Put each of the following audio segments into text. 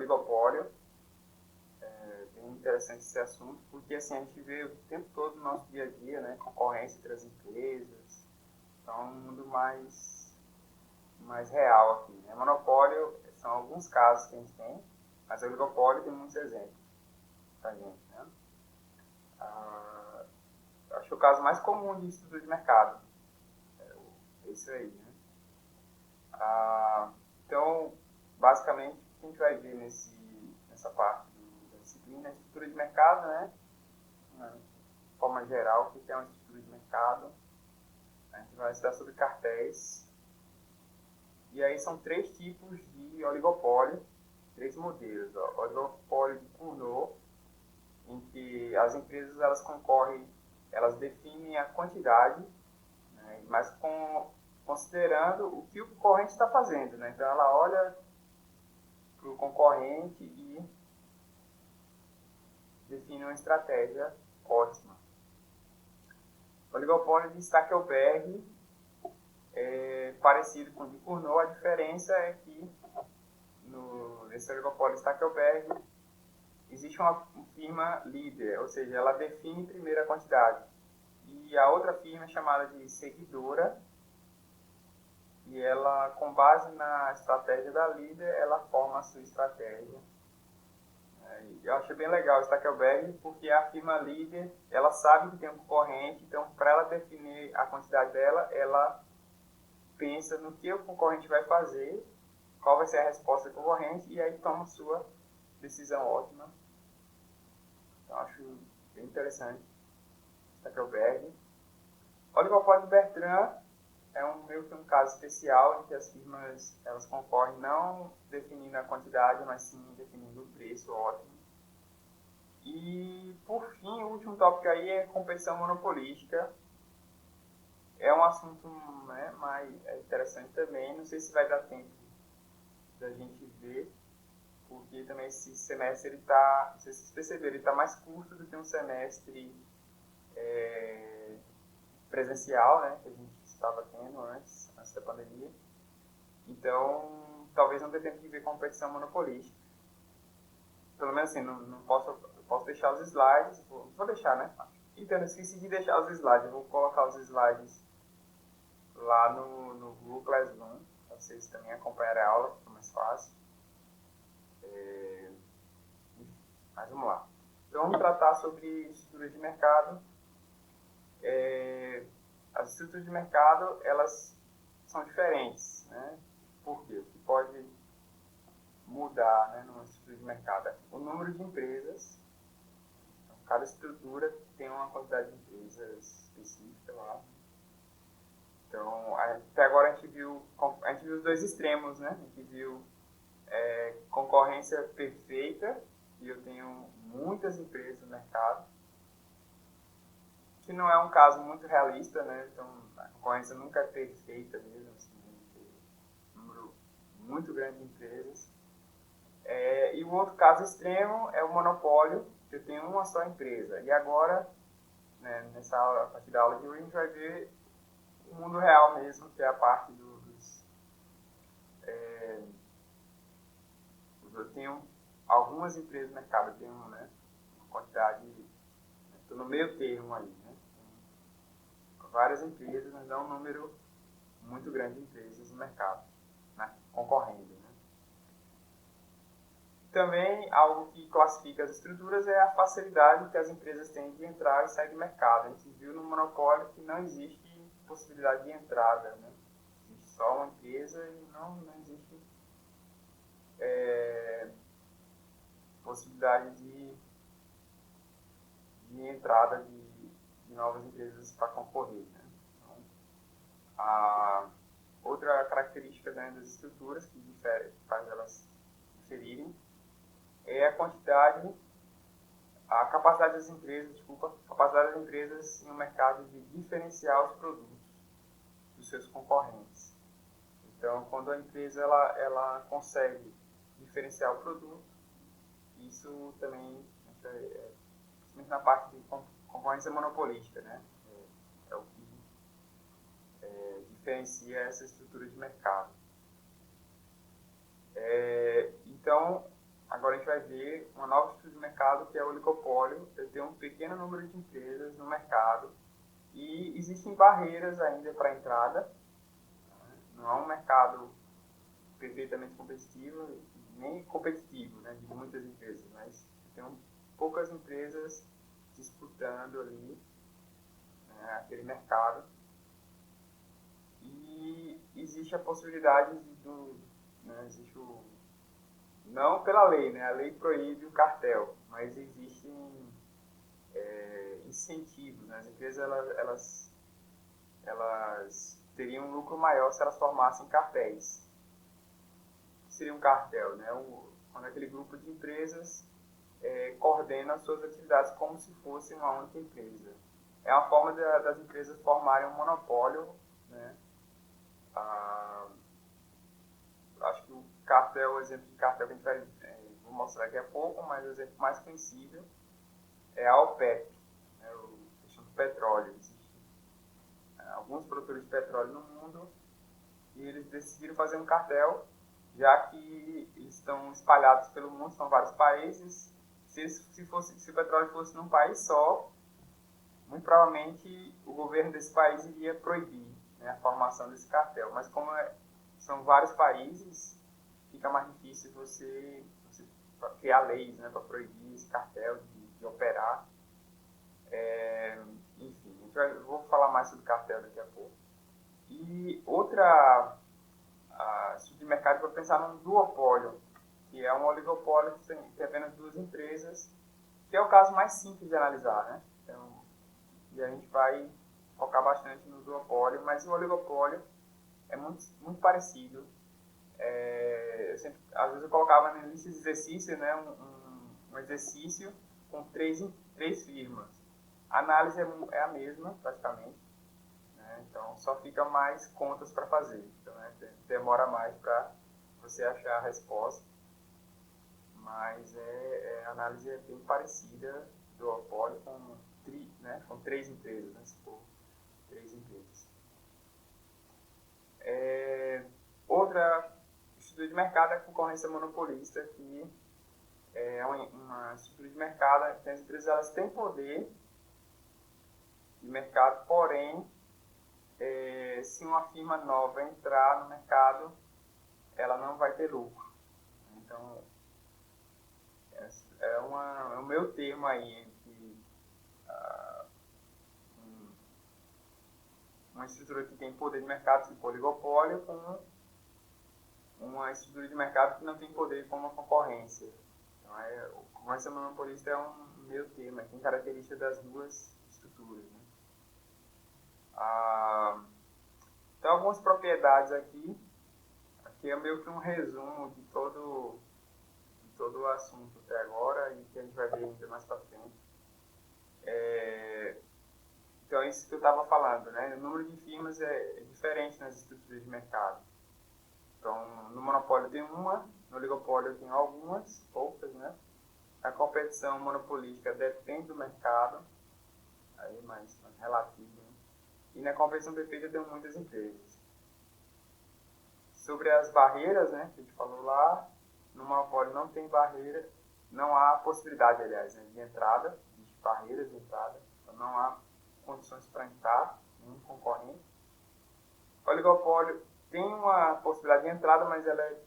oligopólio. É bem interessante esse assunto, porque assim, a gente vê o tempo todo no nosso dia a dia, né, concorrência entre as empresas. Então, um mundo mais real aqui, né? Monopólio são alguns casos que a gente tem, mas oligopólio tem muitos exemplos pra gente, né? Acho que o caso mais comum de estudo de mercado é isso aí, né? Então, basicamente, o que a gente vai ver nessa parte da disciplina é estrutura de mercado, né? De forma geral, o que é uma estrutura de mercado. A gente vai estudar sobre cartéis. E aí são 3 tipos de oligopólio, 3 modelos. Ó. Oligopólio de Cournot, em que as empresas elas concorrem, elas definem a quantidade, né, mas considerando o que o concorrente está fazendo. Né? Então ela olha para o concorrente e define uma estratégia ótima. O oligopólio de Stackelberg é parecido com o de Cournot, a diferença é que nesse oligopólio de Stackelberg existe uma firma líder, ou seja, ela define primeiro a quantidade. E a outra firma é chamada de seguidora, e ela, com base na estratégia da líder, ela forma a sua estratégia. Eu achei bem legal o Stackelberg, porque a firma líder, ela sabe que tem um concorrente, então para ela definir a quantidade dela, ela pensa no que o concorrente vai fazer, qual vai ser a resposta do concorrente, e aí toma sua decisão ótima. Então acho bem interessante Stackelberg. Oligopólio de Bertrand é meio que um caso especial em que as firmas elas concorrem não definindo a quantidade, mas sim definindo o preço ótimo. E, por fim, o último tópico aí é competição monopolística. É um assunto, né, mais interessante também. Não sei se vai dar tempo da gente ver, porque também esse semestre ele está, não sei se vocês perceberam, ele está mais curto do que um semestre presencial, né, que a gente estava tendo antes da pandemia. Então, talvez não dê tempo de ver competição monopolística. Pelo menos assim, não posso deixar os slides, vou deixar, né? Então, eu esqueci de deixar os slides, eu vou colocar os slides lá no Google Classroom, para vocês também acompanharem a aula, fica mais fácil. Mas vamos lá. Então, vamos tratar sobre estruturas de mercado. As estruturas de mercado, elas são diferentes, né? Por quê? O que pode mudar, né, numa estrutura de mercado é o número de empresas. Então, cada estrutura tem uma quantidade de empresas específica lá. Então, até agora a gente viu os dois extremos, né? A gente viu concorrência perfeita, e eu tenho muitas empresas no mercado, que não é um caso muito realista, né? Então, a concorrência nunca é perfeita mesmo, assim, tem um número muito grande de empresas. E o outro caso extremo é o monopólio, que eu tenho uma só empresa. E agora, né, nessa aula, a partir da aula de hoje, a gente vai ver o mundo real mesmo, que é a parte eu tenho algumas empresas no mercado, eu tenho, né, uma quantidade, estou no meio termo aí, né? Tem várias empresas, mas é um número muito grande de empresas no mercado, né, concorrendo. Né? Também, algo que classifica as estruturas é a facilidade que as empresas têm de entrar e sair do mercado. A gente viu no monopólio que não existe possibilidade de entrada, né? Existe só uma empresa e não existe possibilidade de entrada de novas empresas para concorrer. Né? Então, a outra característica, né, das estruturas que faz elas diferirem é a capacidade das empresas no mercado de diferenciar os produtos dos seus concorrentes. Então, quando a empresa ela consegue diferenciar o produto, isso também, principalmente na parte de concorrência monopolística, né? É o que diferencia essa estrutura de mercado. Então, gente vai ver uma nova estrutura de mercado que é o oligopólio. Eu tenho um pequeno número de empresas no mercado e existem barreiras ainda para a entrada. Não é um mercado perfeitamente competitivo, nem competitivo, né, de muitas empresas, mas tem poucas empresas disputando ali, né, aquele mercado. E existe a possibilidade né, existe não pela lei, né, a lei proíbe o cartel, mas existem incentivos, né, as empresas elas teriam um lucro maior se elas formassem cartéis. O que seria um cartel? Né? Quando aquele grupo de empresas coordena suas atividades como se fosse uma única empresa. É uma forma das empresas formarem um monopólio. Né? Acho que o cartel, o exemplo de cartel que a gente vai vou mostrar daqui a pouco, mas o exemplo mais conhecido é a OPEP, né? A questão do petróleo. Existem alguns produtores de petróleo no mundo e eles decidiram fazer um cartel, já que eles estão espalhados pelo mundo, são vários países. Se o petróleo fosse num país só, muito provavelmente o governo desse país iria proibir, né, a formação desse cartel. Mas como são vários países, fica mais difícil você criar leis, né, para proibir esse cartel de operar. Enfim, vou falar mais sobre cartel daqui a pouco. E outra tipo de mercado para pensar num duopólio, que é um oligopólio que tem apenas duas empresas, que é o caso mais simples de analisar, né? Então, e a gente vai focar bastante no duopólio, mas o oligopólio é muito parecido. Às vezes eu colocava na lista de exercício, né, um exercício com três firmas. A análise é a mesma, praticamente. Então, só fica mais contas para fazer. Então, né, demora mais para você achar a resposta. Mas a análise é bem parecida do duopólio com três empresas, né, se for três empresas. Outra estrutura de mercado é a concorrência monopolista, que é uma estrutura de mercado que as empresas elas têm poder de mercado, porém, se uma firma nova entrar no mercado, ela não vai ter lucro. Então, é o meu termo aí entre uma estrutura que tem poder de mercado, tipo oligopólio, com uma estrutura de mercado que não tem poder como a concorrência. Então, a concorrência monopolista é um meio termo, tem característica das duas estruturas. Né? Então, algumas propriedades aqui é meio que um resumo de todo o assunto até agora e que a gente vai ver ainda mais para frente. Então, é isso que eu estava falando, né? O número de firmas é diferente nas estruturas de mercado. Então, no monopólio tem uma, no oligopólio tem algumas, poucas, né? A competição monopolística depende do mercado, aí mais relativo. Né? E na competição perfeita tem muitas empresas. Sobre as barreiras, né, que a gente falou lá, no monopólio não tem barreira, não há possibilidade, aliás, né, de entrada, de barreiras de entrada, então não há condições para entrar nenhum concorrente. O oligopólio tem uma possibilidade de entrada, mas ela é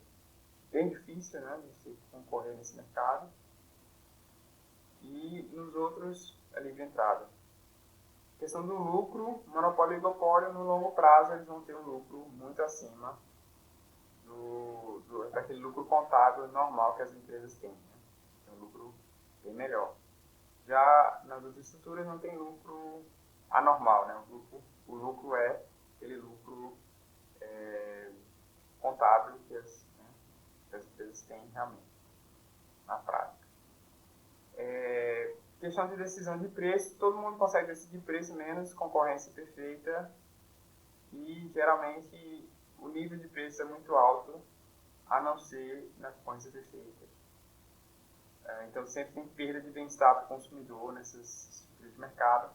bem difícil, né, de se concorrer nesse mercado. E nos outros é livre entrada. A questão do lucro, monopólio e oligopólio, no longo prazo, eles vão ter um lucro muito acima daquele lucro contábil normal que as empresas têm. Né? Tem um lucro bem melhor. Já nas outras estruturas não tem lucro anormal. Né? O lucro é aquele lucro contábil que as empresas têm realmente, na prática. Questão de decisão de preço, todo mundo consegue decidir preço menos concorrência perfeita e geralmente o nível de preço é muito alto, a não ser na concorrência perfeita. Então sempre tem perda de bem-estar para o consumidor nessas estruturas de mercado.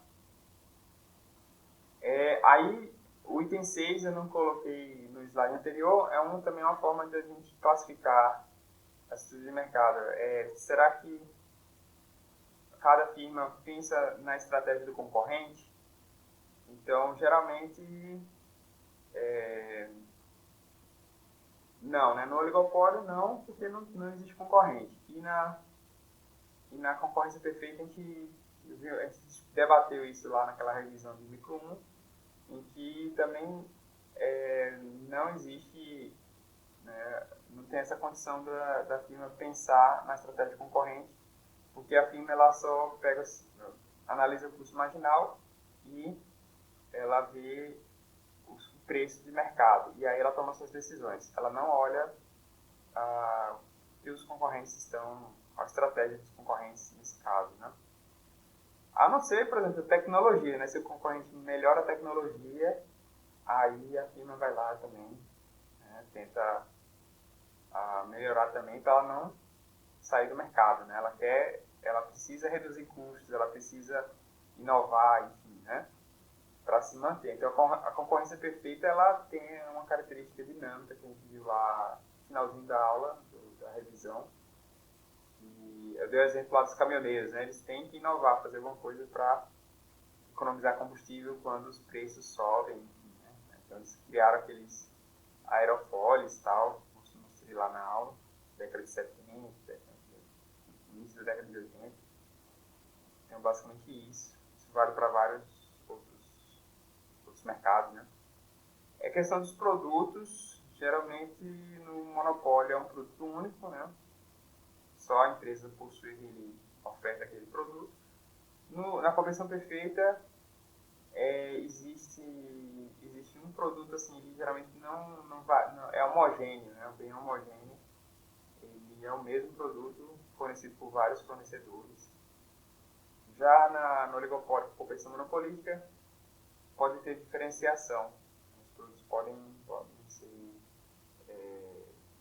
Aí o item 6 eu não coloquei no slide anterior, também uma forma de a gente classificar estudo de mercado. Será que cada firma pensa na estratégia do concorrente? Então, geralmente, não, né? No oligopólio, não, porque não existe concorrente. E na concorrência perfeita, a gente debateu isso lá naquela revisão de micro 1, em que também não existe, né, não tem essa condição da firma pensar na estratégia concorrente, porque a firma ela só analisa o custo marginal e ela vê o preço de mercado, e aí ela toma suas decisões. Ela não olha o que os concorrentes a estratégia dos concorrentes nesse caso, né? A não ser, por exemplo, tecnologia, né? Se o concorrente melhora a tecnologia, aí a firma vai lá também, né? Tenta melhorar também para ela não sair do mercado, né? Ela precisa reduzir custos, ela precisa inovar, enfim, né? Para se manter. Então, a concorrência perfeita, ela tem uma característica dinâmica que a gente viu lá no finalzinho da aula, da revisão. E eu dei o exemplo lá dos caminhoneiros, né? Eles têm que inovar, fazer alguma coisa para economizar combustível quando os preços sobem, enfim, né? Então, eles criaram aqueles aerofólios e tal, mostrei lá na aula, década de 70, início da década de 80. Então, basicamente isso. Isso vale para vários outros mercados, né? É questão dos produtos. Geralmente, no monopólio é um produto único, né? Só a empresa possui oferta aquele produto. Na competição perfeita, existe um produto assim, ele geralmente não é homogêneo, né? Bem homogêneo. Ele é o mesmo produto fornecido por vários fornecedores. Já no oligopólio, competição monopolística, pode ter diferenciação. Os produtos podem ser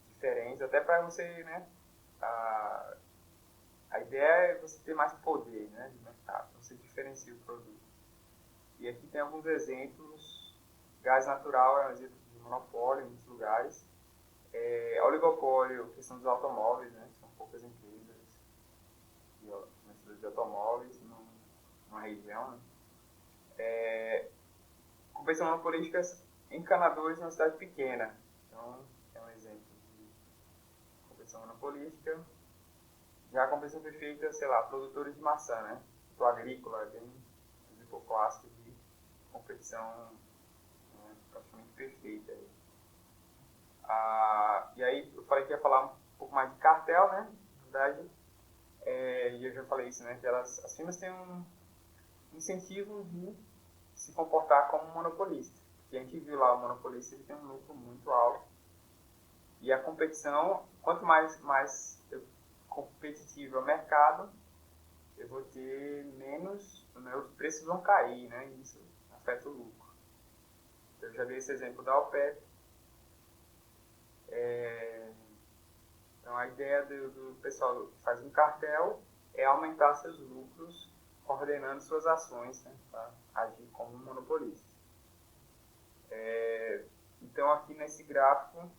diferentes, até para você, né? A ideia é você ter mais poder, né, de mercado, você diferencia o produto. E aqui tem alguns exemplos. Gás natural é um exemplo de monopólio em muitos lugares. Oligopólio, questão dos automóveis, né, são poucas empresas de automóveis numa região. Né. Competição monopolística, encanadores numa cidade pequena. Então, é um exemplo de competição monopolística. Já a competição perfeita, sei lá, produtores de maçã, né? O agrícola é bem um exemplo clássico de competição, né, praticamente perfeita. E aí eu falei que ia falar um pouco mais de cartel, né? Na verdade, e eu já falei isso, né? Que as firmas têm um incentivo de se comportar como um monopolista. Porque a gente viu lá, o monopolista ele tem um lucro muito alto. E a competição, quanto mais competitivo é o mercado, eu vou ter menos, né, os preços vão cair, né? E isso afeta o lucro. Então, eu já dei esse exemplo da OPEP. Então, a ideia do pessoal que faz um cartel é aumentar seus lucros, coordenando suas ações, né, para agir como um monopolista. Então, aqui nesse gráfico,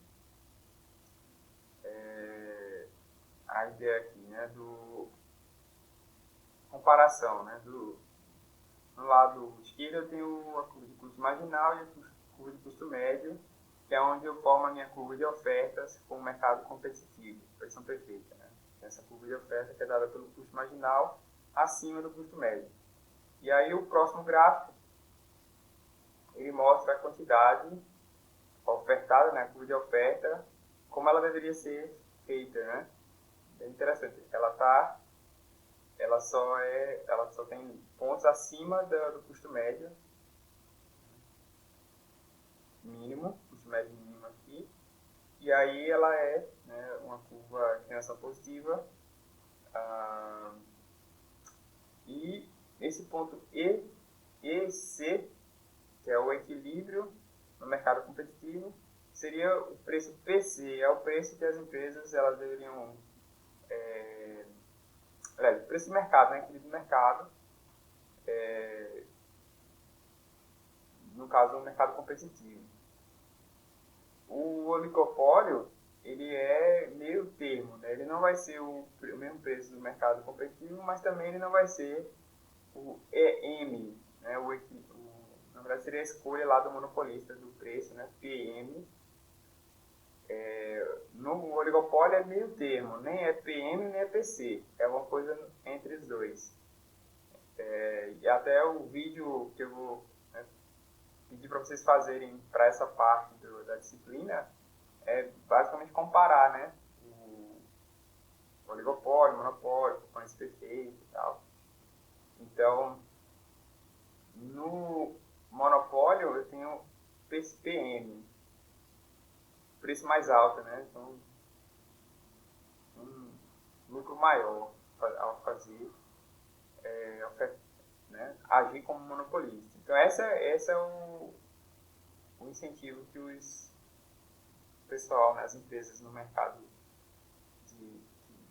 a ideia aqui, né, do comparação, né, no lado esquerdo eu tenho a curva de custo marginal e a curva de custo médio, que é onde eu formo a minha curva de ofertas com o mercado competitivo, competição perfeita, né? Essa curva de oferta que é dada pelo custo marginal acima do custo médio. E aí o próximo gráfico, ele mostra a quantidade ofertada, né, a curva de oferta, como ela deveria ser feita, né? É interessante, ela só tem pontos acima do custo médio mínimo, custo médio mínimo aqui, e aí ela é, né, uma curva de inclinação positiva, e esse ponto E C, que é o equilíbrio no mercado competitivo, seria o preço PC, é o preço que as empresas elas deveriam, o preço de mercado, né, equilíbrio de mercado, no caso, o mercado competitivo. O oligopólio, ele é meio termo, né? Ele não vai ser o mesmo preço do mercado competitivo, mas também ele não vai ser o EM, né? Na verdade seria a escolha lá do monopolista do preço, né? PM. No oligopólio é meio termo, nem é PM nem é PC, é uma coisa entre os dois. E até o vídeo que eu vou, né, pedir para vocês fazerem para essa parte da disciplina é basicamente comparar, né, o oligopólio, o monopólio, concorrência perfeita e tal. Então, no monopólio eu tenho PM, preço mais alto, né? Então, um lucro maior ao fazer, né, agir como monopolista. Então, essa é o incentivo que o pessoal, né, as empresas no mercado de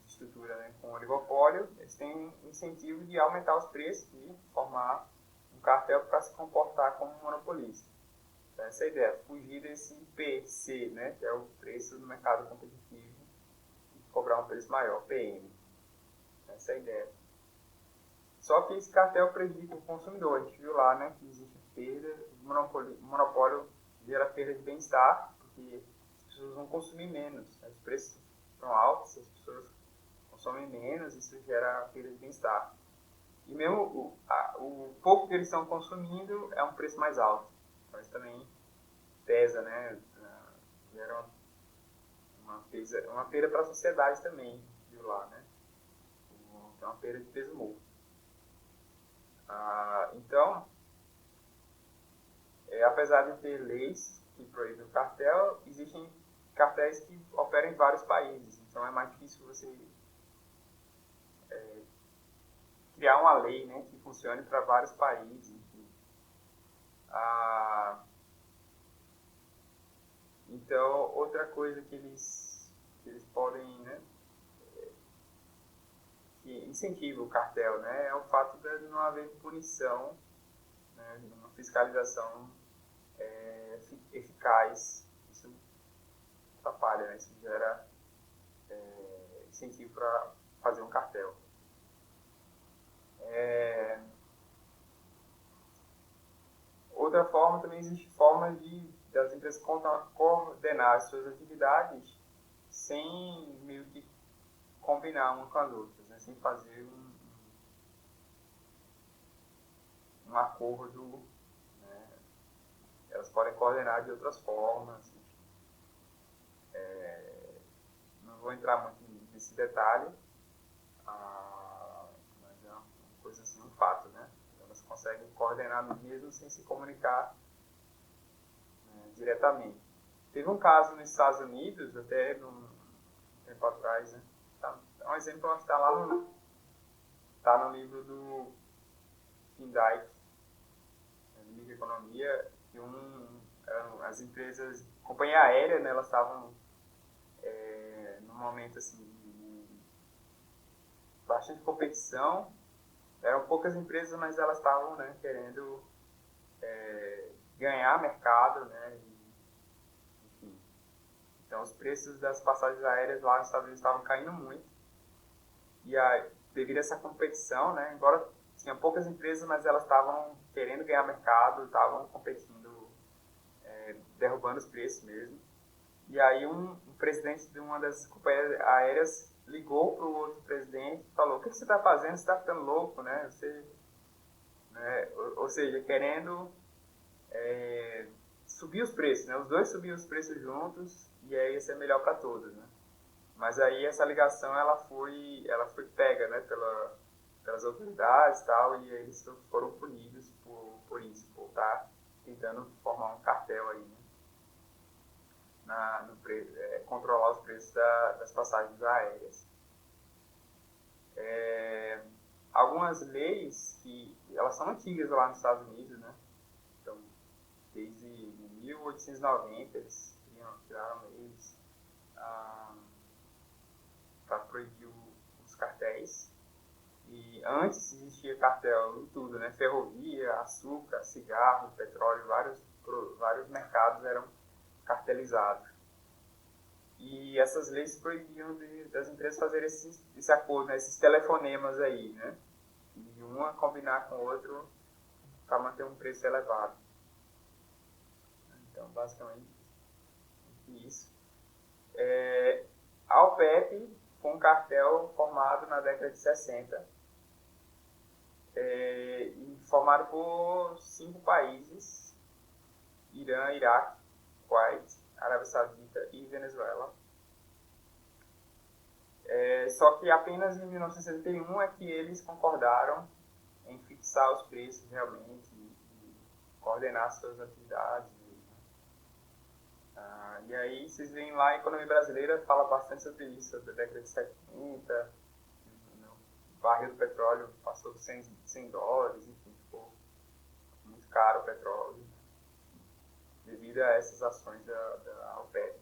estrutura, né, com oligopólio, eles têm incentivo de aumentar os preços e formar um cartel para se comportar como monopolista. Então, essa é a ideia, fugir desse PC, né, que é o preço do mercado competitivo, e cobrar um preço maior, PM. Essa é a ideia. Só que esse cartel prejudica o consumidor. A gente viu lá, né, que existe perda, o monopólio gera perda de bem-estar, porque as pessoas vão consumir menos, né? Os preços estão altos, as pessoas consomem menos, isso gera perda de bem-estar. E mesmo o pouco que eles estão consumindo é um preço mais alto. Então isso também pesa, né? Gera uma perda para a sociedade também, viu lá, né? Então, uma perda de peso morto. Então, apesar de ter leis que proíbem o cartel, existem cartéis que operam em vários países. Então, é mais difícil você criar uma lei, né, que funcione para vários países. Enfim. Então, outra coisa que eles podem, né, que incentiva o cartel, né, é o fato de não haver punição, né, uma fiscalização eficaz. Isso atrapalha, né, isso gera incentivo para fazer um cartel. Outra forma, também existe formas das empresas coordenar as suas atividades sem meio que combinar uma com as outras, né? Sem fazer um acordo. Né? Elas podem coordenar de outras formas. Não vou entrar muito nesse detalhe, mas é uma coisa assim, um fato, né? Elas conseguem coordenar mesmo sem se comunicar, né, diretamente. Teve um caso nos Estados Unidos, até um tempo atrás, né? Um exemplo que está lá no livro do Tim Dyke, né, de microeconomia, que as empresas, companhia aérea, né, elas estavam num momento assim, de bastante competição. Eram poucas empresas, mas elas estavam, né, querendo ganhar mercado, né, enfim. Então, os preços das passagens aéreas lá nos Estados Unidos estavam caindo muito. E devido a essa competição, né, embora tinha poucas empresas, mas elas estavam querendo ganhar mercado, estavam competindo, derrubando os preços mesmo. E aí um presidente de uma das companhias aéreas ligou para o outro presidente e falou: o que você está fazendo? Você está ficando louco, né? Né? Ou seja, querendo subir os preços, né? Os dois subiam os preços juntos e aí ia ser melhor para todos, né? Mas aí essa ligação ela foi pega, né, pelas autoridades e tal, e eles foram punidos por isso, por estar tentando formar um cartel aí, né? Controlar os preços das passagens aéreas. Algumas leis que elas são antigas lá nos Estados Unidos, né? Então, desde 1890 eles criaram leis para proibir os cartéis. E antes existia cartel em tudo, né? Ferrovia, açúcar, cigarro, petróleo, vários mercados eram cartelizados. E essas leis proibiam das empresas fazerem esse acordo, né, esses telefonemas aí, né? E uma combinar com o outro para manter um preço elevado. Então, basicamente, isso. A OPEP foi um cartel formado na década de 60, e formado por 5 países: Irã, Iraque, Kuwait, Arábia Saudita e Venezuela. Só que apenas em 1961 é que eles concordaram em fixar os preços realmente e coordenar suas atividades. E aí vocês veem lá, a economia brasileira fala bastante sobre isso, da década de 70, o barril do petróleo passou de 100 dólares, enfim, ficou muito caro o petróleo, devido a essas ações da OPEP.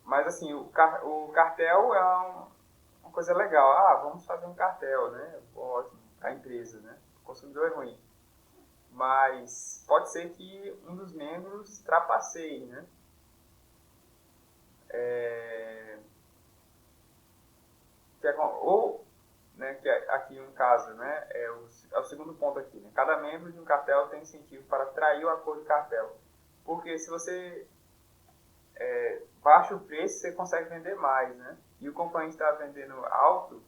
Mas assim, o cartel é uma coisa legal. Vamos fazer um cartel, né? Ótimo, a empresa, né? O consumidor é ruim. Mas pode ser que um dos membros trapaceie, né? Ou, né, que aqui um caso, né, é o segundo ponto aqui, né? Cada membro de um cartel tem incentivo para trair o acordo de cartel. Porque se você baixa o preço, você consegue vender mais, né? E o companheiro está vendendo alto,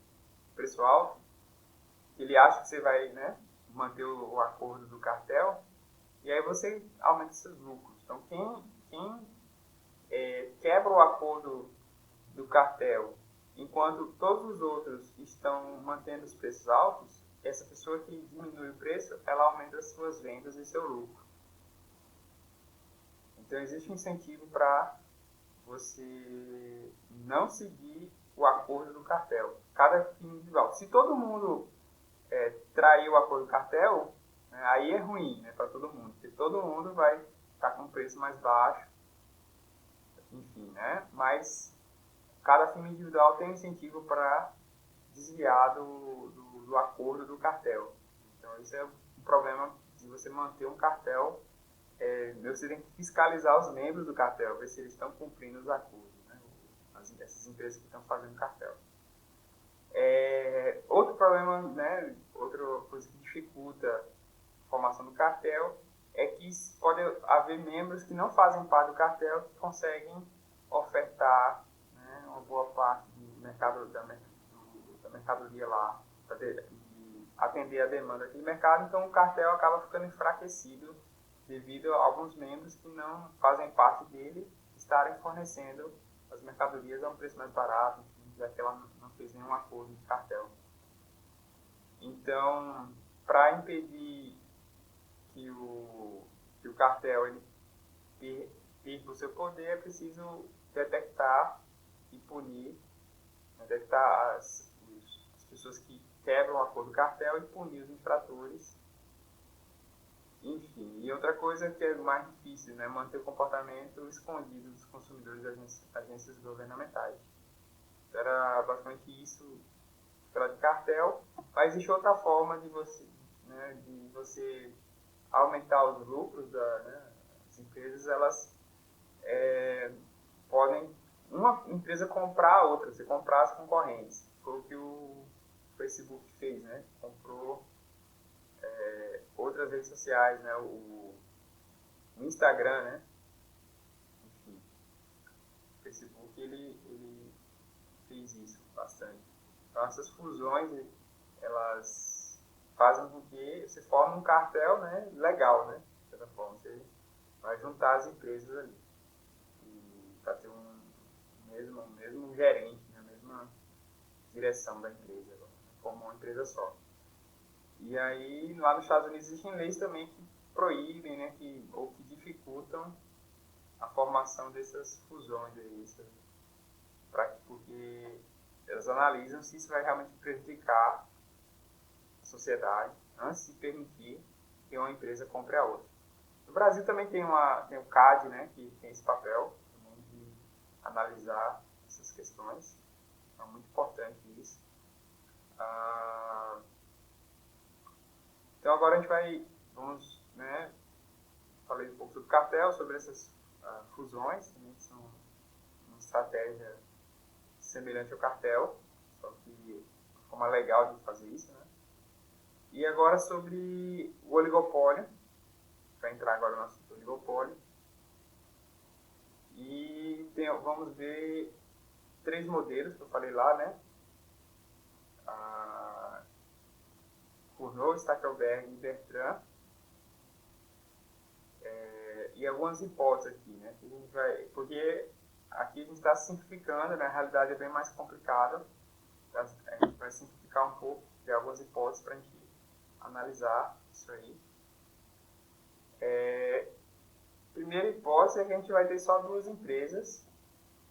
preço alto, ele acha que você vai, né, manter o acordo do cartel, e aí você aumenta seus lucros. Então, quem quebra o acordo do cartel, enquanto todos os outros estão mantendo os preços altos, essa pessoa que diminui o preço, ela aumenta as suas vendas e seu lucro. Então, existe um incentivo para você não seguir o acordo do cartel. Cada individual. Se todo mundo trair o acordo do cartel, né, aí é ruim, né, para todo mundo, porque todo mundo vai estar com um preço mais baixo, enfim, né? Mas cada firma individual tem incentivo para desviar do acordo do cartel. Então, isso é um problema de você manter um cartel. Você tem que fiscalizar os membros do cartel, ver se eles estão cumprindo os acordos, né? Essas empresas que estão fazendo cartel. Outro problema, né, outra coisa que dificulta a formação do cartel é que pode haver membros que não fazem parte do cartel que conseguem ofertar, né, uma boa parte do mercado, da mercadoria lá, para atender a demanda daquele mercado. Então o cartel acaba ficando enfraquecido devido a alguns membros que não fazem parte dele estarem fornecendo as mercadorias a um preço mais barato, já que ela não fez nenhum acordo de cartel. Então, para impedir que o cartel ele perca o seu poder, é preciso detectar e punir, detectar as pessoas que quebram o acordo do cartel e punir os infratores. Enfim, e outra coisa que é mais difícil, né, manter o comportamento escondido dos consumidores das agências governamentais. Então, era basicamente isso pela de cartel, mas existe outra forma de você aumentar os lucros das empresas. Elas podem uma empresa comprar a outra, você comprar as concorrentes. Foi o que o Facebook fez, né? Comprou outras redes sociais, né? O Instagram, né? Enfim, o Facebook ele fez isso bastante. Então essas fusões, elas fazem com que você forme um cartel, né, legal, né? De certa forma, você vai juntar as empresas ali para ter um mesmo gerente, né, a mesma direção da empresa, como uma empresa só. E aí, lá nos Estados Unidos existem leis também que proíbem, né, ou que dificultam a formação dessas fusões aí, porque elas analisam se isso vai realmente prejudicar a sociedade antes de permitir que uma empresa compre a outra. No Brasil também tem o CAD, né, que tem esse papel também de analisar essas questões. É muito importante isso. Então agora vamos, né, falei um pouco sobre cartel, sobre fusões, também são uma estratégia semelhante ao cartel, só que uma forma legal de fazer isso, né? E agora sobre o oligopólio, para entrar agora no assunto oligopólio. E vamos ver 3 modelos que eu falei lá, né? Cournot, Stackelberg e Bertrand. E algumas hipóteses aqui, né? Que a gente porque aqui a gente está simplificando, na realidade é bem mais complicado. A gente vai simplificar um pouco de algumas hipóteses para a gente analisar isso aí. Primeira hipótese é que a gente vai ter só 2 empresas,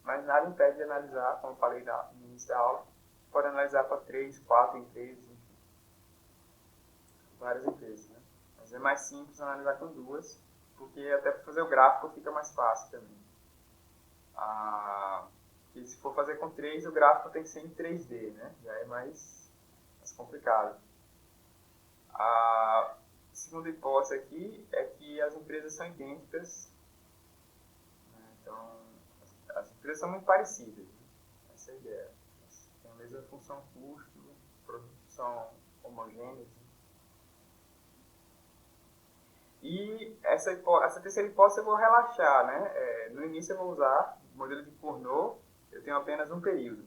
mas nada impede de analisar, como eu falei no início da aula, pode analisar para 3, 4 empresas, enfim, várias empresas, né? Mas é mais simples analisar com 2, porque até para fazer o gráfico fica mais fácil também. E se for fazer com 3, o gráfico tem que ser em 3D, né? Já é mais complicado. A segunda hipótese aqui é que as empresas são idênticas, né? Então, as empresas são muito parecidas, né? Essa é a ideia. Tem a mesma função custo, produção homogêneas. E essa terceira hipótese eu vou relaxar, né? No início eu vou usar o modelo de Cournot, eu tenho apenas um período.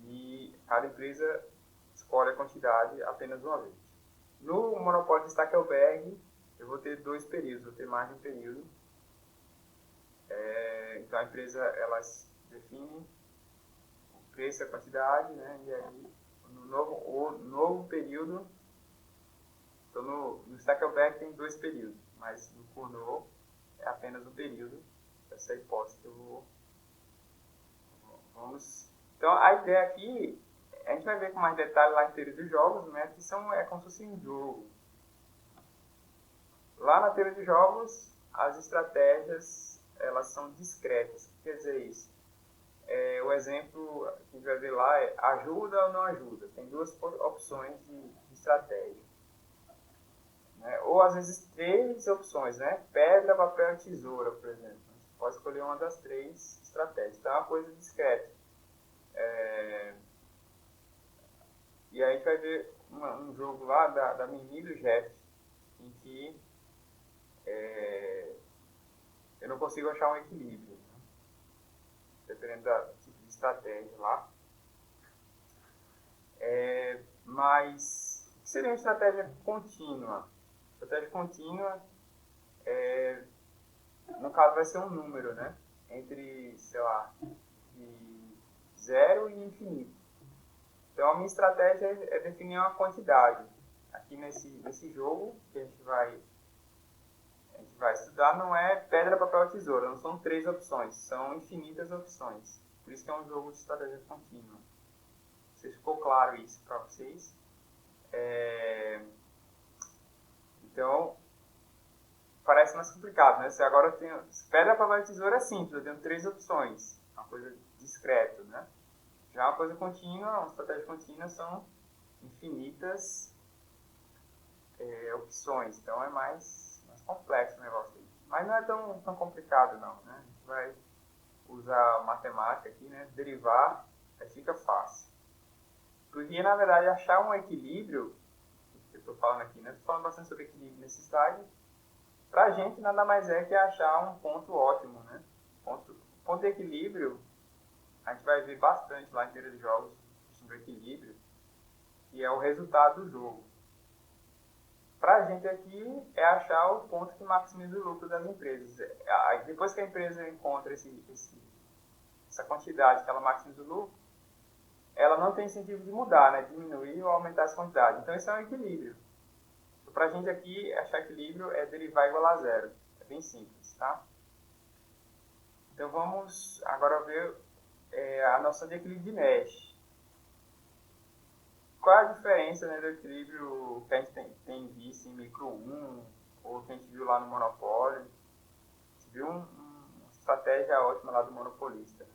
E cada empresa escolhe a quantidade apenas uma vez. No monopólio de Stackelberg, eu vou ter 2 períodos, vou ter mais de um período. Então a empresa, elas define o preço e a quantidade, né? E aí, no novo período, então no Stackelberg tem 2 períodos, mas no Cournot é apenas um período. Essa é a hipótese que Então a ideia aqui, a gente vai ver com mais detalhe lá em teoria dos jogos, né? Que é como se fosse um jogo. Lá na teoria dos jogos, as estratégias, elas são discretas. O que quer dizer isso? O exemplo que a gente vai ver lá é ajuda ou não ajuda. Tem 2 opções de estratégia. Né? Ou às vezes 3 opções, né? Pedra, papel e tesoura, por exemplo. Você pode escolher uma das 3 estratégias. Então é uma coisa discreta. E aí a gente vai ver um jogo lá da Mimi e do Jeff, em que eu não consigo achar um equilíbrio, né? Dependendo do tipo de estratégia lá. Mas o que seria uma estratégia contínua? Estratégia contínua, no caso, vai ser um número, né? Entre, sei lá, de 0 e infinito. Então, a minha estratégia é definir uma quantidade. Aqui nesse jogo que a gente vai estudar, não é pedra, papel, tesoura. Não são 3 opções, são infinitas opções. Por isso que é um jogo de estratégia contínua. Não sei se ficou claro isso para vocês. Então, parece mais complicado, né? Se agora eu tenho pedra, papel e tesoura é simples, eu tenho 3 opções. É uma coisa discreta, né? Já uma coisa contínua, uma estratégia contínua são infinitas opções. Então é mais complexo o negócio aí. Mas não é tão complicado não, né? A gente vai usar matemática aqui, né? Derivar, aí fica fácil. Porque na verdade achar um equilíbrio, que eu estou falando aqui, né? Estou falando bastante sobre equilíbrio nesse slide. Para a gente nada mais é que achar um ponto ótimo, né? Ponto de equilíbrio, a gente vai ver bastante lá em teoria de jogos, sobre equilíbrio, que é o resultado do jogo. Para a gente aqui é achar o ponto que maximiza o lucro das empresas. Depois que a empresa encontra essa quantidade que ela maximiza o lucro, ela não tem incentivo de mudar, né? Diminuir ou aumentar essa quantidade. Então isso é um equilíbrio. Para a gente aqui, achar equilíbrio é derivar igual a 0. É bem simples, tá? Então vamos agora ver a noção de equilíbrio de Nash. Qual é a diferença, né, do equilíbrio que a gente tem visto em micro 1, ou que a gente viu lá no monopólio? A gente viu uma estratégia ótima lá do monopolista.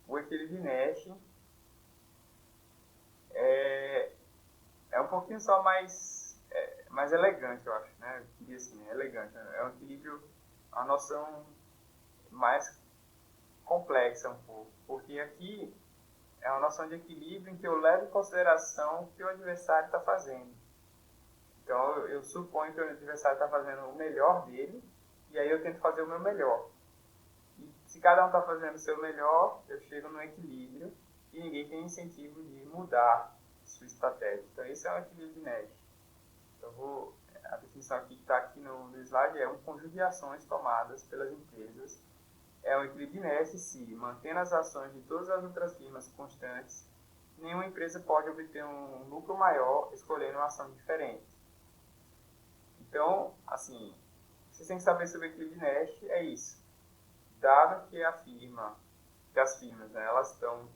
O equilíbrio de Nash é um pouquinho só mais elegante, eu acho, né? Eu diria assim, é elegante. É um equilíbrio a noção mais complexa um pouco, porque aqui é uma noção de equilíbrio em que eu levo em consideração o que o adversário está fazendo. Então, eu suponho que o adversário está fazendo o melhor dele, e aí eu tento fazer o meu melhor. E se cada um está fazendo o seu melhor, eu chego no equilíbrio, e ninguém tem incentivo de mudar sua estratégia. Então, esse é um equilíbrio de Nash. Então, a definição aqui que está aqui no slide é um conjunto de ações tomadas pelas empresas. É um equilíbrio de Nash se, mantendo as ações de todas as outras firmas constantes, nenhuma empresa pode obter um lucro maior escolhendo uma ação diferente. Então, assim, vocês têm que saber sobre o equilíbrio de Nash, é isso. Dado que as firmas, né, elas estão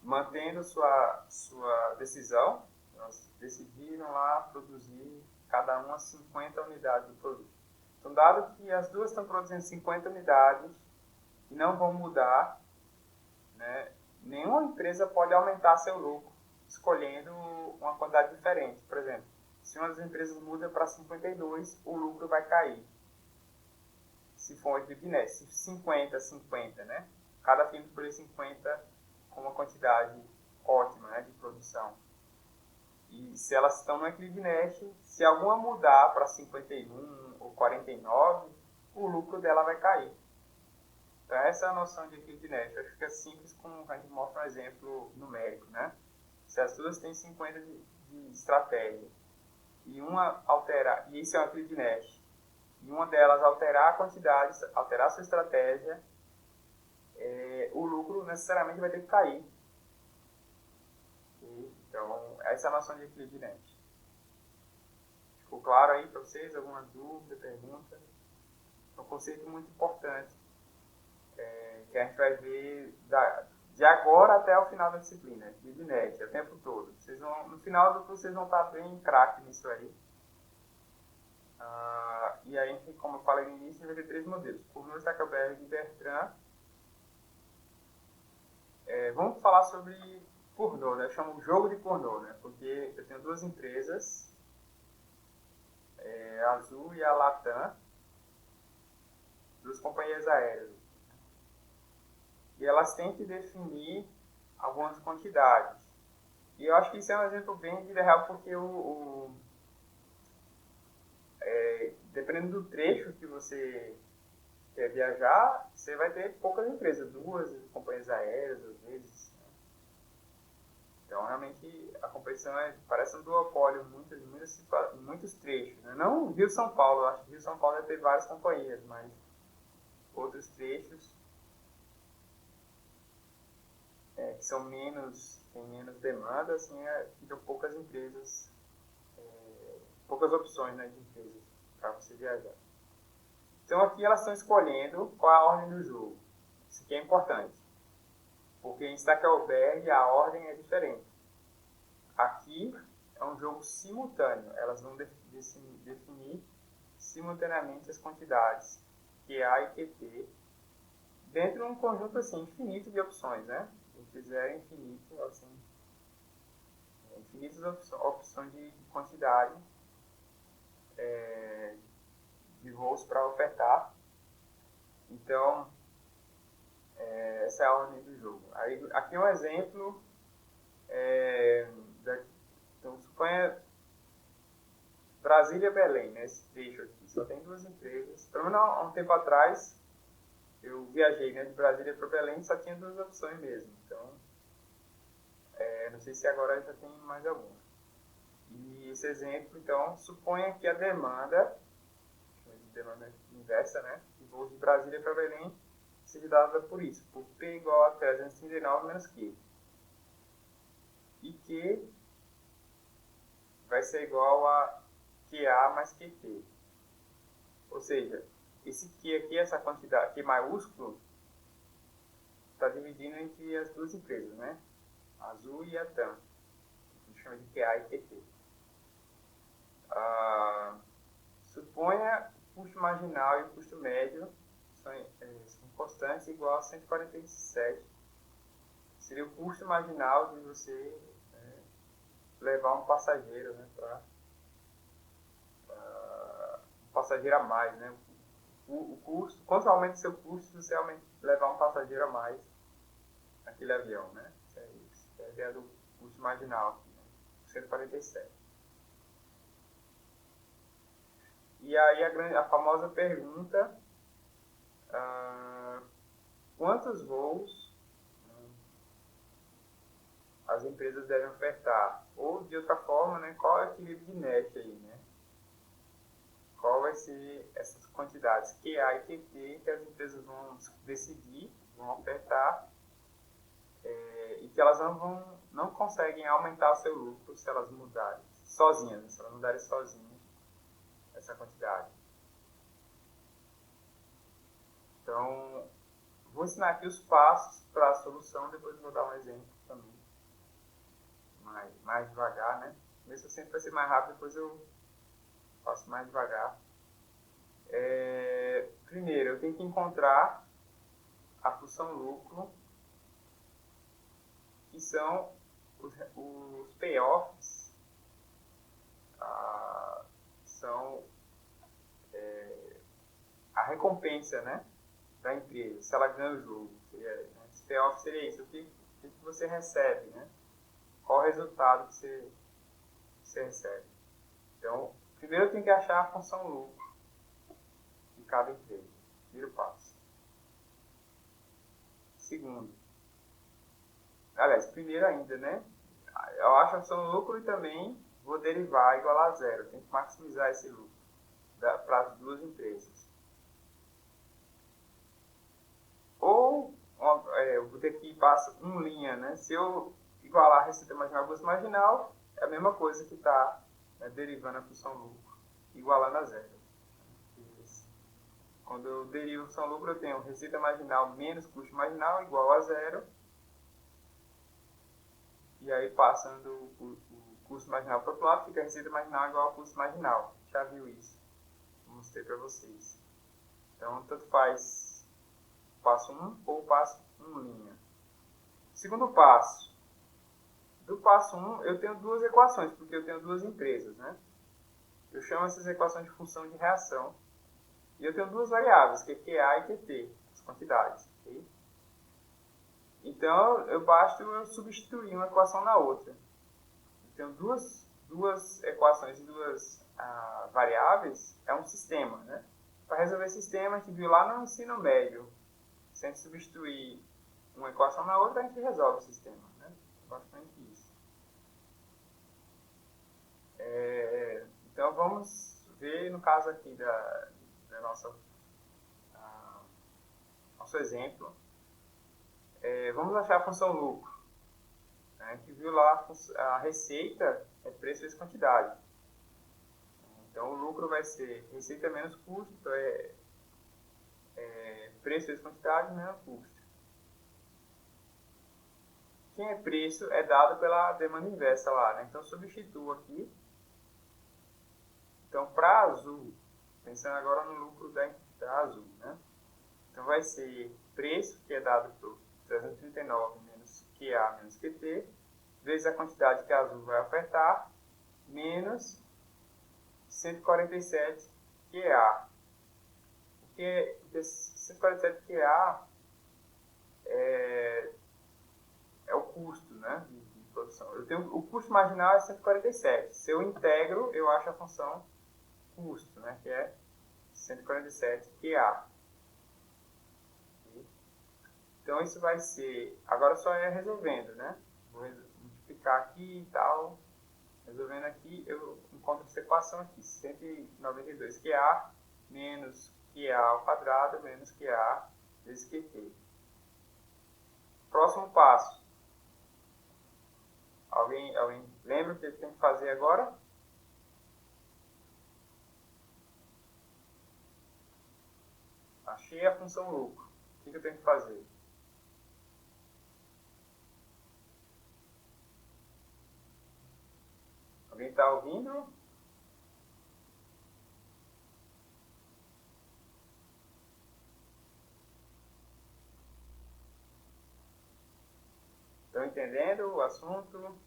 mantendo sua decisão, elas decidiram lá produzir cada uma 50 unidades do produto. Então, dado que as duas estão produzindo 50 unidades e não vão mudar, né, nenhuma empresa pode aumentar seu lucro escolhendo uma quantidade diferente. Por exemplo, se uma das empresas muda para 52, o lucro vai cair. Se for um equilíbrio de Nash, 50-50, né? Cada firma escolher 50 com uma quantidade ótima, né, de produção. E se elas estão no equilíbrio de Nash, se alguma mudar para 51 ou 49, o lucro dela vai cair. Então, essa é a noção de equilíbrio de Nash. Eu acho que é simples, como a gente mostra um exemplo numérico, né? Se as duas têm 50 de estratégia e uma alterar, e isso é um equilíbrio de Nash, e uma delas alterar a quantidade, alterar a sua estratégia, o lucro necessariamente vai ter que cair. Então, essa é a noção de equilíbrio de Nash. Ficou claro aí para vocês? Alguma dúvida, pergunta? É um conceito muito importante que a gente vai ver de agora até o final da disciplina, equilíbrio de Nash, o tempo todo. No final do curso vocês vão estar bem craque nisso aí. E aí, como eu falei no início, a gente vai ter 3 modelos: Cournot, Stackelberg e Bertrand. Vamos falar sobre Cournot, né? Eu chamo jogo de Cournot, né? Porque eu tenho 2 empresas, a Azul e a Latam, 2 companhias aéreas. E elas têm que definir algumas quantidades. E eu acho que isso é um exemplo bem de vida real, porque dependendo do trecho que você quer viajar, você vai ter poucas empresas, 2 companhias aéreas, às vezes. Então, realmente, a competição parece um duopólio em muitos trechos. Né? Não Rio-São Paulo, eu acho que Rio-São Paulo deve ter várias companhias, mas outros trechos que tem menos demanda, assim, ficam poucas empresas, poucas opções, né, de empresas para você viajar. Então, aqui elas estão escolhendo qual é a ordem do jogo. Isso aqui é importante, porque em Stackelberg a ordem é diferente. Aqui é um jogo simultâneo, elas vão definir simultaneamente as quantidades QA e QT dentro de um conjunto assim, infinito de opções, né? Se fizer infinito, assim, infinitas opções de quantidade de voos para ofertar. Então, essa é a ordem do jogo. Aí, aqui é um exemplo. Então, suponha Brasília-Belém, né, esse trecho aqui. Só tem 2 empresas. Pelo menos há um tempo atrás, eu viajei, né, de Brasília para Belém, só tinha 2 opções mesmo. Então, não sei se agora já tem mais alguma. E esse exemplo, então, suponha que a demanda inversa, né, de voos de Brasília para Belém, seja dada por isso, por P igual a 339 menos Q. E Q vai ser igual a QA mais QT. Ou seja, esse Q aqui, essa quantidade, Q maiúsculo, está dividindo entre as 2 empresas, né? A Azul e a TAM. A gente chama de QA e QT. Suponha o custo marginal e o custo médio são constantes igual a 147. Seria o custo marginal de você levar um passageiro, né, passageiro a mais, né? O custo, quanto aumenta o seu custo se você levar um passageiro a mais naquele avião, né? Isso é a ideia do custo marginal aqui, né? 147. E aí a famosa pergunta, quantos voos as empresas devem ofertar? Ou, de outra forma, né, qual é o equilíbrio de net aí, né? Qual vai ser essas quantidades QA e QT que as empresas vão decidir, vão ofertar, e que elas não conseguem aumentar o seu lucro se elas mudarem sozinhas, se elas mudarem sozinhas essa quantidade. Então, vou ensinar aqui os passos para a solução, depois vou dar um exemplo também. Mais devagar, né? Mesmo sempre vai ser mais rápido, depois eu faço mais devagar. Primeiro, eu tenho que encontrar a função lucro, que são os payoffs, são a recompensa, né, da empresa, se ela ganha o jogo. Esse payoff seria isso, o que você recebe, né? Qual o resultado que você recebe. Então, primeiro eu tenho que achar a função lucro de cada empresa. Primeiro passo. Segundo, aliás, primeiro ainda, né? Eu acho a função lucro e também vou derivar igual a zero. Eu tenho que maximizar esse lucro para as duas empresas. Ou eu vou ter que passar uma linha, né? Se eu igualar a receita marginal ao custo marginal, é a mesma coisa que está, né, derivando a função lucro, igualando a zero. Quando eu derivo a função lucro, eu tenho receita marginal menos custo marginal igual a zero. E aí, passando o custo marginal para o outro lado, fica a receita marginal igual ao custo marginal. Já viu isso? Vou mostrar para vocês. Então, tanto faz passo 1 ou passo 1 linha. Segundo passo. Do passo 1, eu tenho duas equações, porque eu tenho duas empresas, né? Eu chamo essas equações de função de reação. E eu tenho duas variáveis, que é QA e QT, as quantidades. Okay? Então, basta eu substituir uma equação na outra. Eu tenho duas equações e duas variáveis, é um sistema, né? Para resolver esse sistema, a gente viu lá no ensino médio. Se a gente substituir uma equação na outra, a gente resolve o sistema, né? Bastante isso. Então, vamos ver no caso aqui da nosso exemplo. Vamos achar a função lucro. A gente viu lá a receita é preço vezes quantidade. Então, o lucro vai ser receita menos custo, então preço vezes quantidade menos custo. Quem é preço é dado pela demanda inversa lá, né? Então, substituo aqui. Então, para azul, pensando agora no lucro da azul, né? Então, vai ser preço, que é dado por 339 menos QA menos QT, vezes a quantidade que a azul vai ofertar, menos 147 QA. Porque 147 QA é o custo, né, de produção. Eu tenho, o custo marginal é 147. Se eu integro, eu acho a função custo, né, que é 147 QA. Então, isso vai ser... Agora só é resolvendo, né? Vou multiplicar aqui e tal. Resolvendo aqui, eu encontro essa equação aqui. 192 QA menos QA ao quadrado menos QA vezes QT. Próximo passo. Alguém lembra o que tem que fazer agora? Achei a função lucro. O que eu tenho que fazer? Alguém está ouvindo? Estão entendendo o assunto?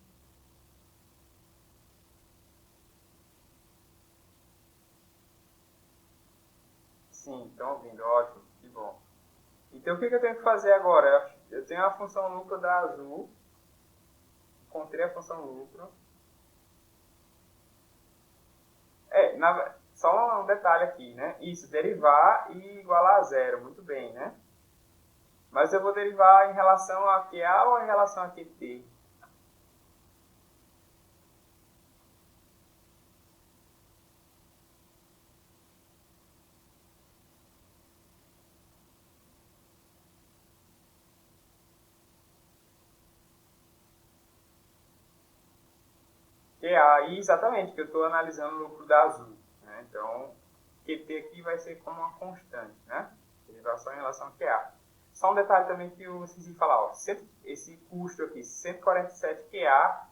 Sim, estão ouvindo, ótimo, que bom. Então, o que eu tenho que fazer agora? Eu tenho a função lucro da Azul, encontrei a função lucro. Só um detalhe aqui, né? Isso, derivar e igualar a zero, muito bem, né? Mas eu vou derivar em relação a QA ou em relação a QT? QA, exatamente, que eu estou analisando o lucro da Azul, né? Então, QT aqui vai ser como uma constante, né? Derivação em relação a QA. Só um detalhe também que eu esqueci de falar, ó. Esse custo aqui, 147 QA,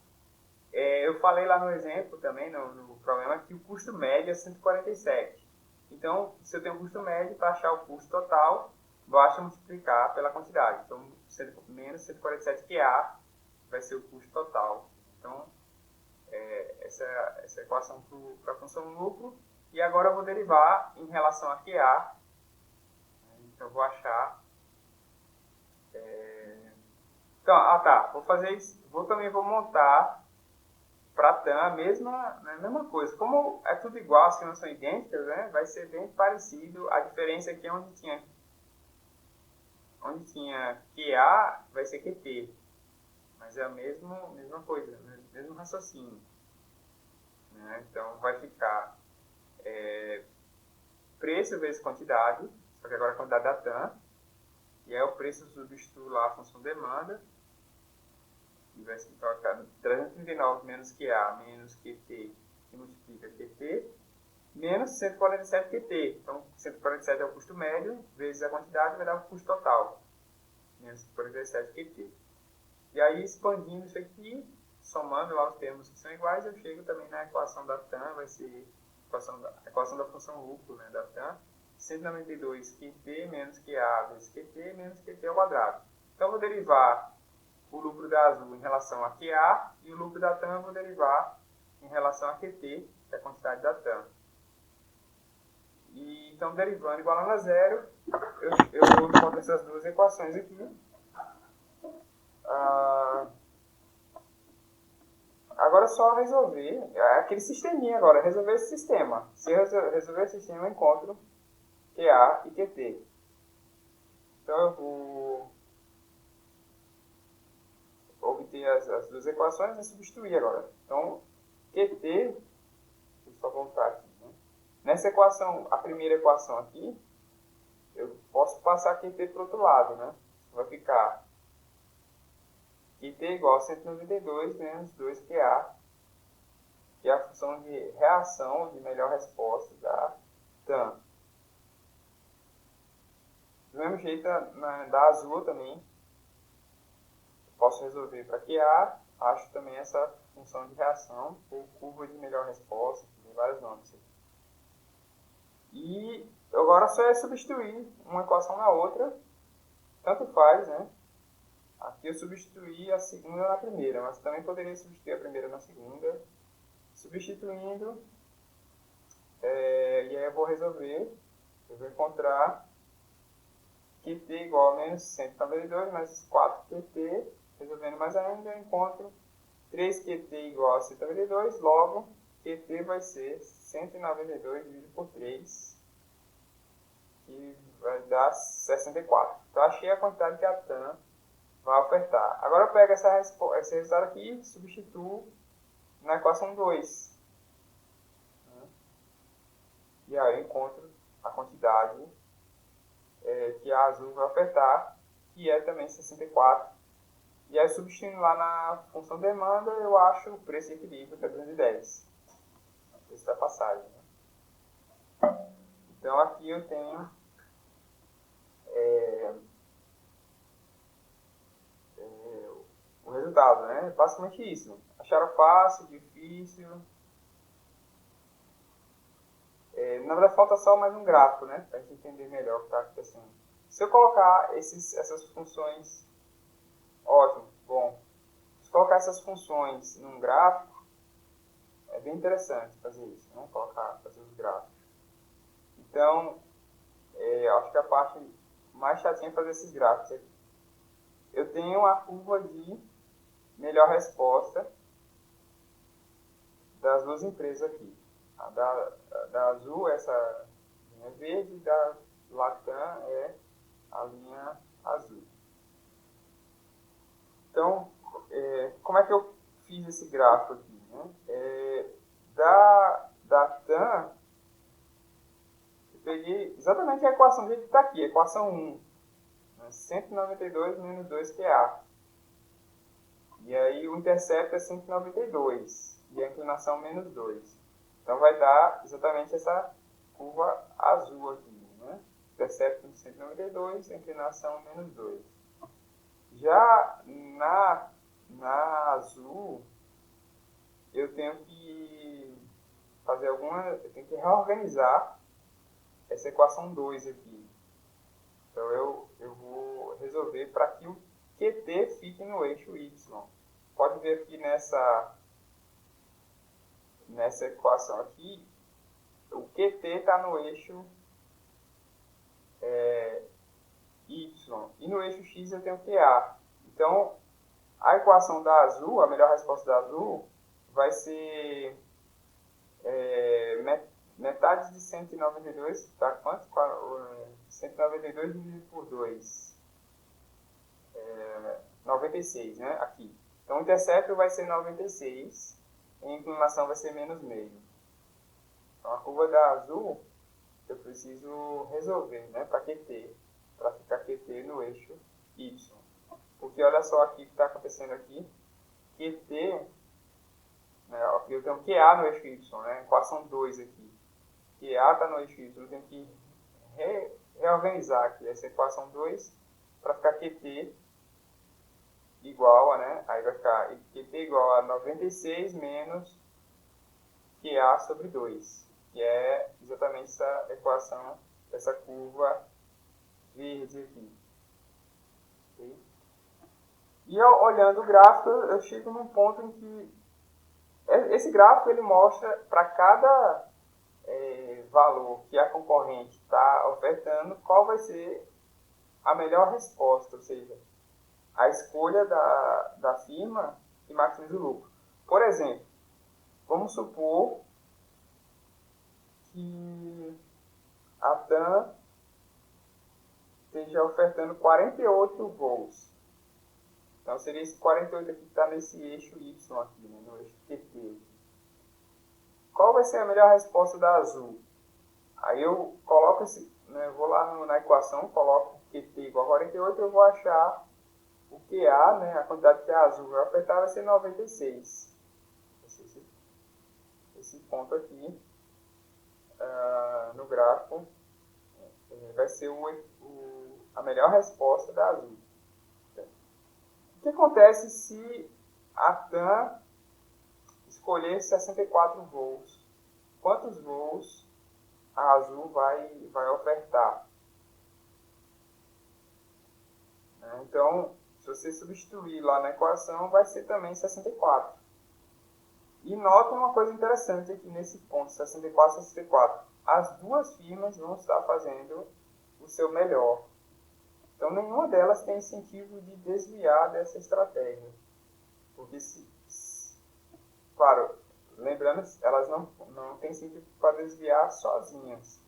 eu falei lá no exemplo também, no problema, que o custo médio é 147. Então, se eu tenho um custo médio, para achar o custo total, basta multiplicar pela quantidade. Então, menos 147 QA vai ser o custo total. Então, essa é a equação para a função lucro. E agora eu vou derivar em relação a QA. Então, eu vou achar... Então, tá, vou fazer isso. Também vou montar para TAM a mesma coisa. Como é tudo igual, as não são idênticas, né? Vai ser bem parecido. A diferença aqui é onde tinha QA, vai ser QT. Mas é a mesma coisa, né? Mesmo raciocínio. Né? Então, vai ficar preço vezes quantidade, só que agora a quantidade da TAM. E aí o preço substitui lá a função demanda. E vai se trocar 339 menos QA menos QT, que multiplica QT, menos 147 QT. Então, 147 é o custo médio, vezes a quantidade, vai dar o custo total. Menos 147 QT. E aí, expandindo isso aqui, somando lá os termos que são iguais, eu chego também na equação da TAM, vai ser a equação da função lucro, né, da TAM, 192 QT menos QA vezes QT menos QT ao quadrado. Então, eu vou derivar o lucro da Azul em relação a QA e o lucro da TAM eu vou derivar em relação a QT, que é a quantidade da TAM. E, então, derivando igualando a zero, eu encontro essas duas equações aqui. Agora é só resolver aquele sisteminha agora, resolver esse sistema. Se eu resolver esse sistema, eu encontro QA e QT. Então, eu vou obter as duas equações e substituir agora. Então, QT, deixa eu só voltar aqui. Né? Nessa equação, a primeira equação aqui, eu posso passar QT para o outro lado. Né? Vai ficar QT igual a 192 menos 2QA, que é a função de reação de melhor resposta da TAM. Do mesmo jeito, da Azul também, posso resolver para QA, acho também essa função de reação, ou curva de melhor resposta, tem vários nomes. E agora só é substituir uma equação na outra, tanto faz, né? Aqui eu substituí a segunda na primeira, mas também poderia substituir a primeira na segunda. Substituindo, e aí eu vou resolver, eu vou encontrar QT igual a menos 192 mais 4QT, resolvendo mais ainda, eu encontro 3QT igual a 192, logo QT vai ser 192 dividido por 3, que vai dar 64. Então achei a quantidade que a TAM vai ofertar. Agora eu pego esse resultado aqui e substituo na equação 2. E aí eu encontro a quantidade que a Azul vai ofertar, que é também 64. E aí, substituindo lá na função demanda, eu acho o preço de equilíbrio, que é 210. O preço da passagem. Né? Então, aqui eu tenho o resultado, né? Basicamente isso. Acharam fácil, difícil. Na verdade, falta só mais um gráfico, né? Para a gente entender melhor o que está acontecendo. Se eu colocar essas funções... Ótimo, bom. Se colocar essas funções num gráfico, é bem interessante fazer isso, né? Fazer os gráficos. Então, acho que a parte mais chatinha é fazer esses gráficos aqui. Eu tenho a curva de melhor resposta das duas empresas aqui. A da Azul, essa linha verde, e da Latam é a linha azul. Então, como é que eu fiz esse gráfico aqui? Né? Da TAM, eu peguei exatamente a equação que está aqui, a equação 1. 192 menos 2 QA. E aí o intercepto é 192 e a inclinação menos 2. Então vai dar exatamente essa curva azul aqui. Né? Intercepto de 192, a inclinação menos 2. Já na azul, eu tenho que fazer eu tenho que reorganizar essa equação 2 aqui. Então eu vou resolver para que o QT fique no eixo Y. Pode ver aqui nessa equação aqui, o QT está no eixo Y. E no eixo X eu tenho QA. Então, a equação da azul, a melhor resposta da azul, vai ser metade de 192, tá? Quanto? 192 dividido por 2. 96, né? Aqui. Então, o intercepto vai ser 96 e a inclinação vai ser menos meio. Então, a curva da azul, eu preciso resolver, né? Para QT. Para ficar QT no eixo Y. Porque olha só aqui o que está acontecendo aqui. QT, né? Eu tenho QA no eixo Y, né? Equação 2 aqui. QA está no eixo Y. Eu tenho que reorganizar aqui essa equação 2 para ficar QT igual a, né? Aí vai ficar QT igual a 96 menos QA sobre 2, que é exatamente essa equação, essa curva verde aqui. Okay? E olhando o gráfico, eu chego num ponto em que esse gráfico ele mostra para cada valor que a concorrente está ofertando, qual vai ser a melhor resposta, ou seja, a escolha da firma que maximiza o lucro. Por exemplo, vamos supor que a TAM esteja ofertando 48 voos. Então, seria esse 48 aqui que está nesse eixo Y aqui, né, no eixo QT. Qual vai ser a melhor resposta da azul? Aí eu coloco vou lá na equação, coloco QT igual a 48, eu vou achar o QA, né, a quantidade que a azul vai ofertar vai ser 96. Esse ponto aqui no gráfico vai ser a melhor resposta da azul. O que acontece se a TAM escolher 64 voos? Quantos voos a azul vai ofertar? Então, se você substituir lá na equação, vai ser também 64. E nota uma coisa interessante aqui nesse ponto, 64 e 64. As duas firmas vão estar fazendo o seu melhor. Então, nenhuma delas tem incentivo de desviar dessa estratégia. Porque, claro, lembrando, elas não têm incentivo para desviar sozinhas.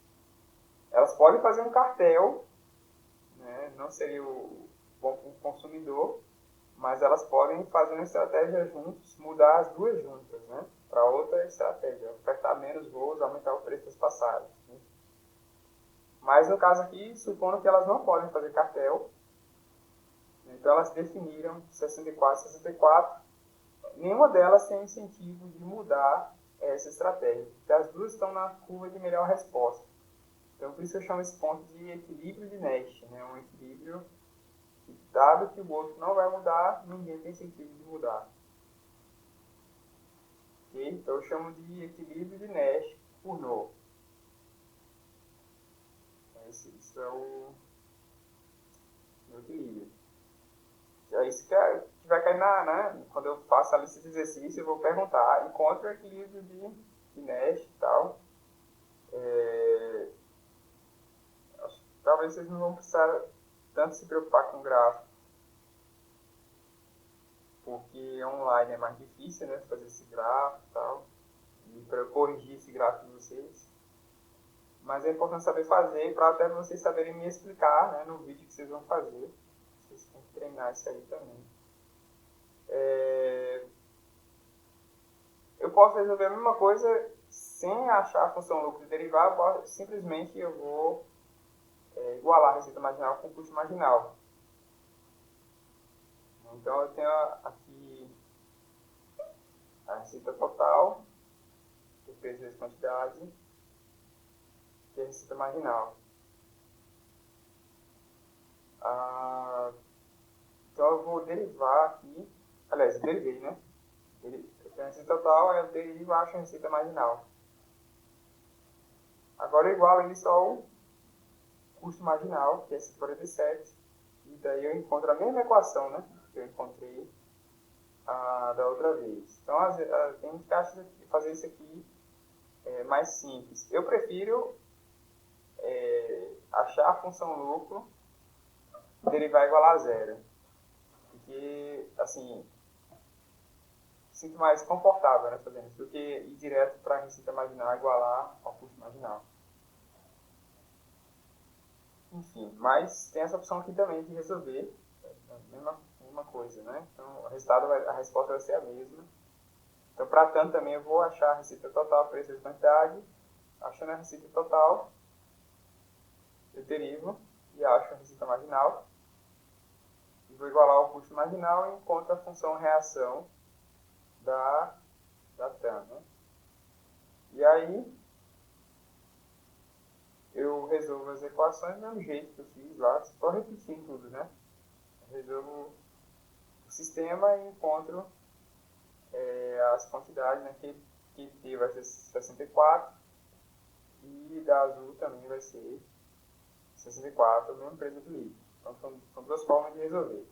Elas podem fazer um cartel, né? Não seria bom para o consumidor, mas elas podem fazer uma estratégia juntos, mudar as duas juntas, né? Para outra estratégia, ofertar menos voos, aumentar o preço das passagens. Né? Mas no caso aqui, supondo que elas não podem fazer cartel, então elas definiram 64 e 64, nenhuma delas tem incentivo de mudar essa estratégia, porque as duas estão na curva de melhor resposta. Então por isso eu chamo esse ponto de equilíbrio de Nash, né? Um equilíbrio que, dado que o outro não vai mudar, ninguém tem incentivo de mudar. Okay? Então eu chamo de equilíbrio de Nash por No. Isso é o equilíbrio. É isso que vai cair quando eu faço a lista de exercícios, eu vou perguntar, encontre o equilíbrio de Nash e tal. talvez vocês não vão precisar tanto se preocupar com o gráfico, porque online é mais difícil, né, fazer esse gráfico e tal, e para eu corrigir esse gráfico de vocês. Mas é importante saber fazer para até vocês saberem me explicar, né, no vídeo que vocês vão fazer. Vocês têm que treinar isso aí também. Eu posso resolver a mesma coisa sem achar a função lucro e derivar, simplesmente eu vou igualar a receita marginal com o custo marginal. Então eu tenho aqui a receita total, o peso vezes quantidade, que é a receita marginal. Então eu vou derivar aqui, aliás, eu derivei, né? Eu tenho a receita total, eu derivo e acho a receita marginal. Agora eu igualo ele só ao custo marginal, que é 147, e daí eu encontro a mesma equação, né? Que eu encontrei da outra vez. Então tem gente que acha que fazer isso aqui é mais simples. Eu prefiro achar a função lucro e derivar igual a zero. Porque, assim, sinto mais confortável, né, fazendo isso, do que ir direto para a receita marginal igualar ao custo marginal. Enfim, mas tem essa opção aqui também de resolver a mesma coisa, né? Então, a resposta vai ser a mesma. Então, para tanto também eu vou achar a receita total, preço vezes quantidade. Achando a receita total, eu derivo e acho a receita marginal. E vou igualar ao custo marginal e encontro a função reação da TAM, né? E aí, eu resolvo as equações do mesmo jeito que eu fiz lá, só repetindo tudo, né? Eu resolvo o sistema e encontro as quantidades, né? Que T vai ser 64 e da azul também vai ser 64, o mesmo preço do líquido. Então, são duas formas de resolver.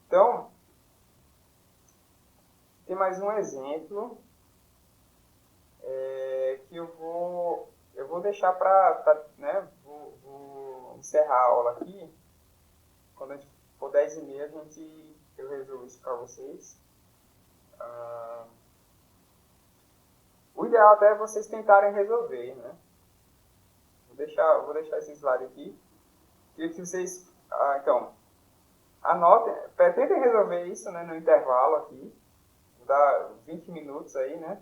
Então, tem mais um exemplo que eu vou deixar para, né, vou encerrar a aula aqui. Quando a gente for 10h30, eu resolvo isso para vocês. O ideal até é vocês tentarem resolver, né? Vou deixar esse slide aqui. Queria que vocês, então, anotem, tentem resolver isso, né, no intervalo aqui. Vou dar 20 minutos aí, né?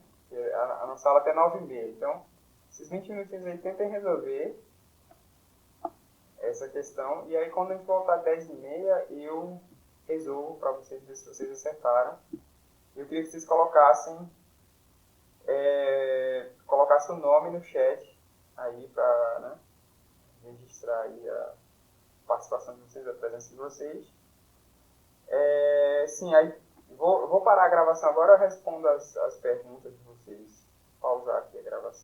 A nossa aula até 9h30. Então, esses 20 minutinhos aí, tentem resolver essa questão. E aí, quando a gente voltar às 10h30, eu resolvo para vocês ver se vocês acertaram. Eu queria que vocês colocassem o nome no chat aí para, né, registrar aí a participação de vocês, a presença de vocês. Sim, aí vou parar a gravação agora, eu respondo as perguntas de vocês. Pausar aqui a gravação.